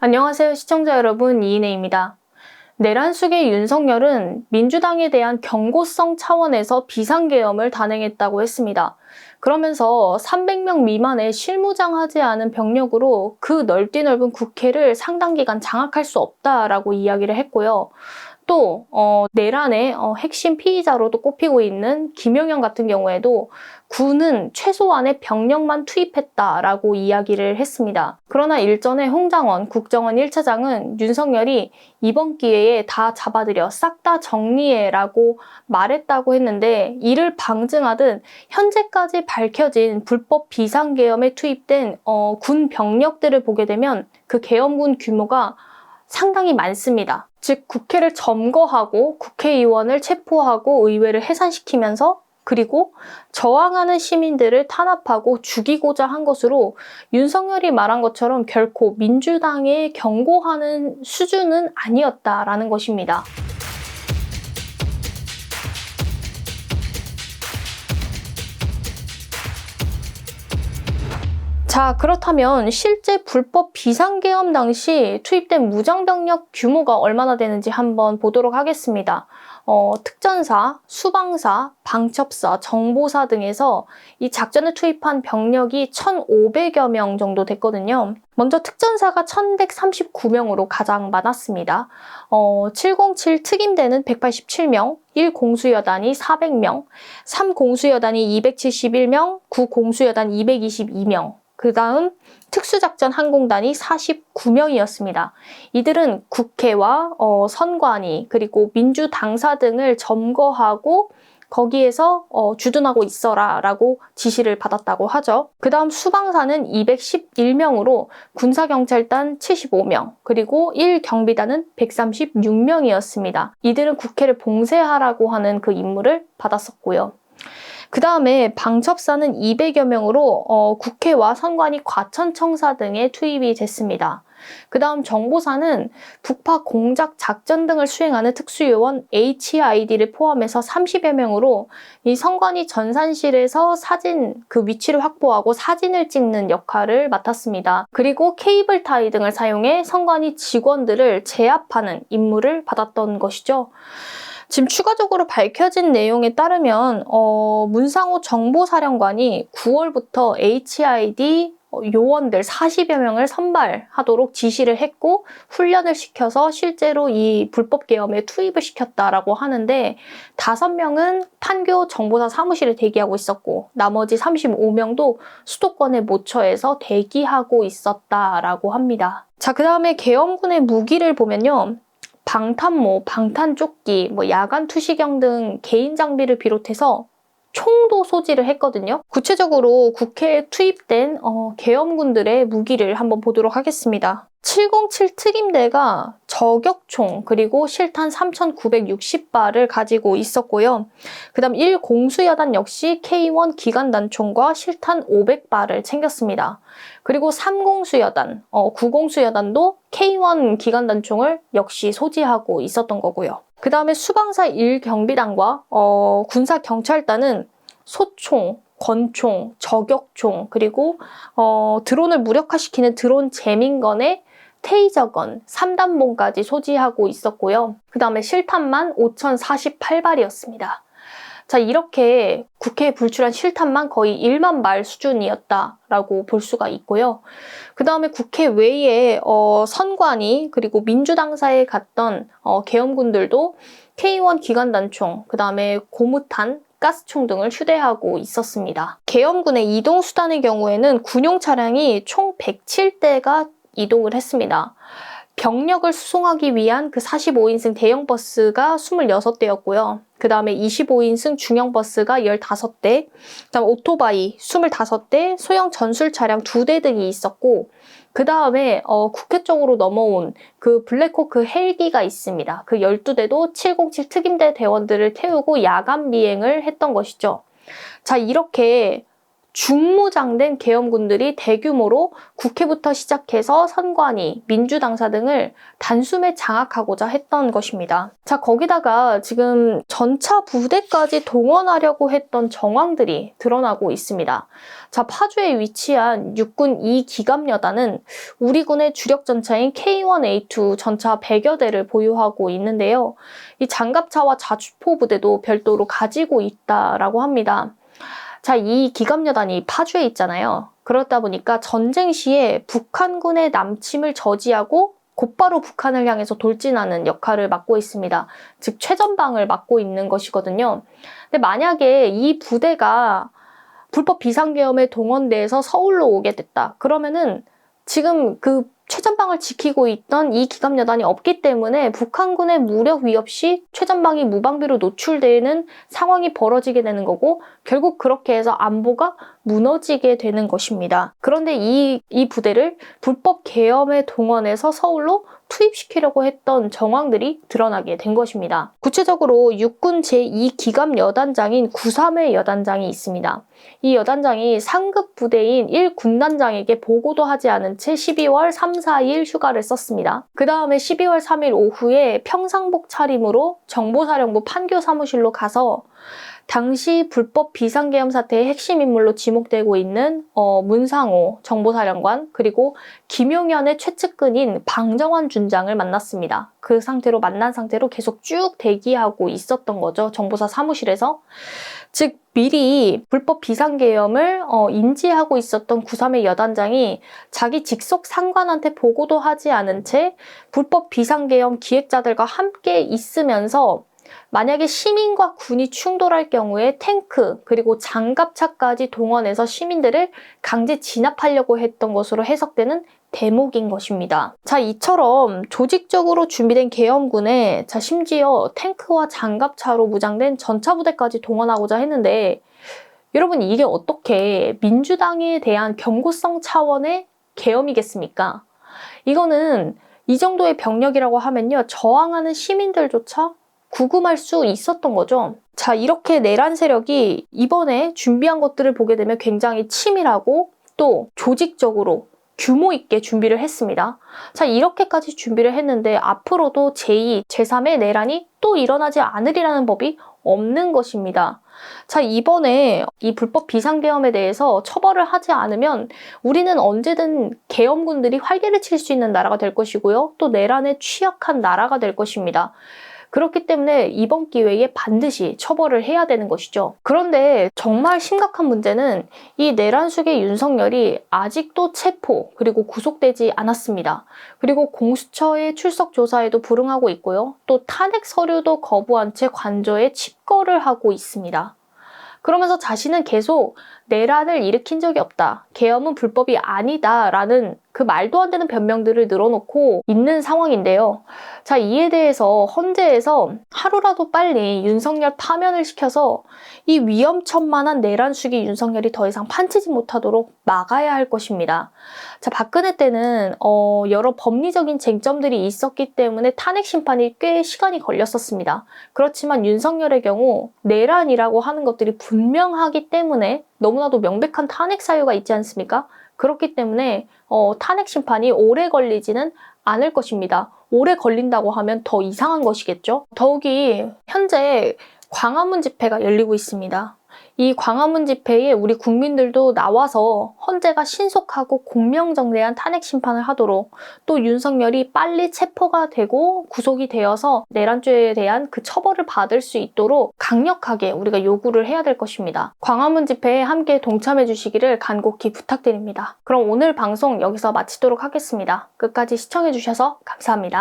안녕하세요 시청자 여러분, 이인혜입니다. 내란 속의 윤석열은 민주당에 대한 경고성 차원에서 비상계엄을 단행했다고 했습니다. 그러면서 300명 미만의 실무장하지 않은 병력으로 그 넓디 넓은 국회를 상당 기간 장악할 수 없다라고 이야기를 했고요. 또 내란의 핵심 피의자로도 꼽히고 있는 김용현 같은 경우에도 군은 최소한의 병력만 투입했다라고 이야기를 했습니다. 그러나 일전에 홍장원 국정원 1차장은 윤석열이 이번 기회에 다 잡아들여 싹 다 정리해라고 말했다고 했는데, 이를 방증하듯 현재까지 밝혀진 불법 비상계엄에 투입된 군 병력들을 보게 되면 그 계엄군 규모가 상당히 많습니다. 즉 국회를 점거하고 국회의원을 체포하고 의회를 해산시키면서, 그리고 저항하는 시민들을 탄압하고 죽이고자 한 것으로 윤석열이 말한 것처럼 결코 민주당에 경고하는 수준은 아니었다라는 것입니다. 자, 그렇다면 실제 불법 비상계엄 당시 투입된 무장병력 규모가 얼마나 되는지 한번 보도록 하겠습니다. 특전사, 수방사, 방첩사, 정보사 등에서 이 작전에 투입한 병력이 1,500여 명 정도 됐거든요. 먼저 특전사가 1,139명으로 가장 많았습니다. 707 특임대는 187명, 1공수여단이 400명, 3공수여단이 271명, 9공수여단 222명, 그 다음 특수작전 항공단이 49명이었습니다. 이들은 국회와 선관위 그리고 민주당사 등을 점거하고 거기에서 주둔하고 있어라 라고 지시를 받았다고 하죠. 그 다음 수방사는 211명으로 군사경찰단 75명, 그리고 1경비단은 136명이었습니다. 이들은 국회를 봉쇄하라고 하는 그 임무를 받았었고요. 그 다음에 방첩사는 200여 명으로 국회와 선관위 과천청사 등에 투입이 됐습니다. 그 다음 정보사는 북파 공작 작전 등을 수행하는 특수요원 HID를 포함해서 30여 명으로 이 선관위 전산실에서 사진 그 위치를 확보하고 사진을 찍는 역할을 맡았습니다. 그리고 케이블 타이 등을 사용해 선관위 직원들을 제압하는 임무를 받았던 것이죠. 지금 추가적으로 밝혀진 내용에 따르면 문상호 정보사령관이 9월부터 HID 요원들 40여 명을 선발하도록 지시를 했고 훈련을 시켜서 실제로 이 불법 계엄에 투입을 시켰다라고 하는데, 5명은 판교 정보사 사무실에 대기하고 있었고 나머지 35명도 수도권의 모처에서 대기하고 있었다라고 합니다. 자, 그 다음에 계엄군의 무기를 보면요. 방탄모, 방탄조끼, 야간 투시경 등 개인 장비를 비롯해서 총도 소지를 했거든요. 구체적으로 국회에 투입된 계엄군들의 무기를 한번 보도록 하겠습니다. 707 특임대가 저격총 그리고 실탄 3,960발을 가지고 있었고요. 그 다음 1공수여단 역시 K1 기관단총과 실탄 500발을 챙겼습니다. 그리고 3공수여단, 9공수여단도 K1 기관단총을 역시 소지하고 있었던 거고요. 그 다음에 수방사 1경비단과 군사경찰단은 소총, 권총, 저격총, 그리고 드론을 무력화시키는 드론 재민건에 테이저건, 3단봉까지 소지하고 있었고요. 그 다음에 실탄만 5,048발이었습니다. 자, 이렇게 국회에 불출한 실탄만 거의 1만 발 수준이었다라고 볼 수가 있고요. 그 다음에 국회 외에 선관위 그리고 민주당사에 갔던 계엄군들도 K1 기관단총, 그 다음에 고무탄, 가스총 등을 휴대하고 있었습니다. 계엄군의 이동수단의 경우에는 군용 차량이 총 107대가 이동을 했습니다. 병력을 수송하기 위한 그 45인승 대형 버스가 26대였고요. 그 다음에 25인승 중형 버스가 15대, 그 다음 오토바이 25대, 소형 전술 차량 2대 등이 있었고, 그 다음에 국회 쪽으로 넘어온 그 블랙호크 헬기가 있습니다. 그 12대도 707 특임대 대원들을 태우고 야간 비행을 했던 것이죠. 자, 이렇게 중무장된 계엄군들이 대규모로 국회부터 시작해서 선관위, 민주당사 등을 단숨에 장악하고자 했던 것입니다. 자, 거기다가 지금 전차 부대까지 동원하려고 했던 정황들이 드러나고 있습니다. 자, 파주에 위치한 육군 2기갑여단은 우리 군의 주력 전차인 K1A2 전차 100여 대를 보유하고 있는데요. 이 장갑차와 자주포 부대도 별도로 가지고 있다라고 합니다. 자, 이 기갑여단이 파주에 있잖아요. 그렇다 보니까 전쟁 시에 북한군의 남침을 저지하고 곧바로 북한을 향해서 돌진하는 역할을 맡고 있습니다. 즉 최전방을 맡고 있는 것이거든요. 근데 만약에 이 부대가 불법 비상계엄에 동원돼서 서울로 오게 됐다. 그러면은 지금 그 최전방을 지키고 있던 이 기갑여단이 없기 때문에 북한군의 무력 위협 시 최전방이 무방비로 노출되는 상황이 벌어지게 되는 거고, 결국 그렇게 해서 안보가 무너지게 되는 것입니다. 그런데 이 부대를 불법 계엄에 동원해서 서울로 투입시키려고 했던 정황들이 드러나게 된 것입니다. 구체적으로 육군 제2기갑여단장인 93회 여단장이 있습니다. 이 여단장이 상급 부대인 1군단장에게 보고도 하지 않은 채 12월 3, 4일 휴가를 썼습니다. 그 다음에 12월 3일 오후에 평상복 차림으로 정보사령부 판교 사무실로 가서 당시 불법 비상계엄 사태의 핵심 인물로 지목되고 있는 문상호 정보사령관, 그리고 김용현의 최측근인 방정환 준장을 만났습니다. 그 상태로 만난 상태로 계속 쭉 대기하고 있었던 거죠. 정보사 사무실에서. 즉 미리 불법 비상계엄을 인지하고 있었던 93회 여단장이 자기 직속 상관한테 보고도 하지 않은 채 불법 비상계엄 기획자들과 함께 있으면서 만약에 시민과 군이 충돌할 경우에 탱크 그리고 장갑차까지 동원해서 시민들을 강제 진압하려고 했던 것으로 해석되는 대목인 것입니다. 자, 이처럼 조직적으로 준비된 계엄군에 심지어 탱크와 장갑차로 무장된 전차부대까지 동원하고자 했는데, 여러분 이게 어떻게 민주당에 대한 경고성 차원의 계엄이겠습니까? 이거는 이 정도의 병력이라고 하면요, 저항하는 시민들조차 구금할 수 있었던 거죠. 자, 이렇게 내란 세력이 이번에 준비한 것들을 보게 되면 굉장히 치밀하고 또 조직적으로 규모 있게 준비를 했습니다. 자, 이렇게까지 준비를 했는데 앞으로도 제2, 제3의 내란이 또 일어나지 않으리라는 법이 없는 것입니다. 자, 이번에 이 불법 비상계엄에 대해서 처벌을 하지 않으면 우리는 언제든 계엄군들이 활개를 칠 수 있는 나라가 될 것이고요. 또 내란에 취약한 나라가 될 것입니다. 그렇기 때문에 이번 기회에 반드시 처벌을 해야 되는 것이죠. 그런데 정말 심각한 문제는 이 내란 수계 윤석열이 아직도 체포 그리고 구속되지 않았습니다. 그리고 공수처의 출석 조사에도 불응하고 있고요. 또 탄핵 서류도 거부한 채 관저에 칩거를 하고 있습니다. 그러면서 자신은 계속 내란을 일으킨 적이 없다, 계엄은 불법이 아니다 라는 그 말도 안 되는 변명들을 늘어놓고 있는 상황인데요. 자, 이에 대해서 헌재에서 하루라도 빨리 윤석열 파면을 시켜서 이 위험천만한 내란 수기 윤석열이 더 이상 판치지 못하도록 막아야 할 것입니다. 자, 박근혜 때는 여러 법리적인 쟁점들이 있었기 때문에 탄핵 심판이 꽤 시간이 걸렸었습니다. 그렇지만 윤석열의 경우 내란이라고 하는 것들이 분명하기 때문에 너무나도 명백한 탄핵 사유가 있지 않습니까? 그렇기 때문에 탄핵 심판이 오래 걸리지는 않을 것입니다. 오래 걸린다고 하면 더 이상한 것이겠죠? 더욱이 현재 광화문 집회가 열리고 있습니다. 이 광화문 집회에 우리 국민들도 나와서 헌재가 신속하고 공명정대한 탄핵 심판을 하도록, 또 윤석열이 빨리 체포가 되고 구속이 되어서 내란죄에 대한 그 처벌을 받을 수 있도록 강력하게 우리가 요구를 해야 될 것입니다. 광화문 집회에 함께 동참해 주시기를 간곡히 부탁드립니다. 그럼 오늘 방송 여기서 마치도록 하겠습니다. 끝까지 시청해 주셔서 감사합니다.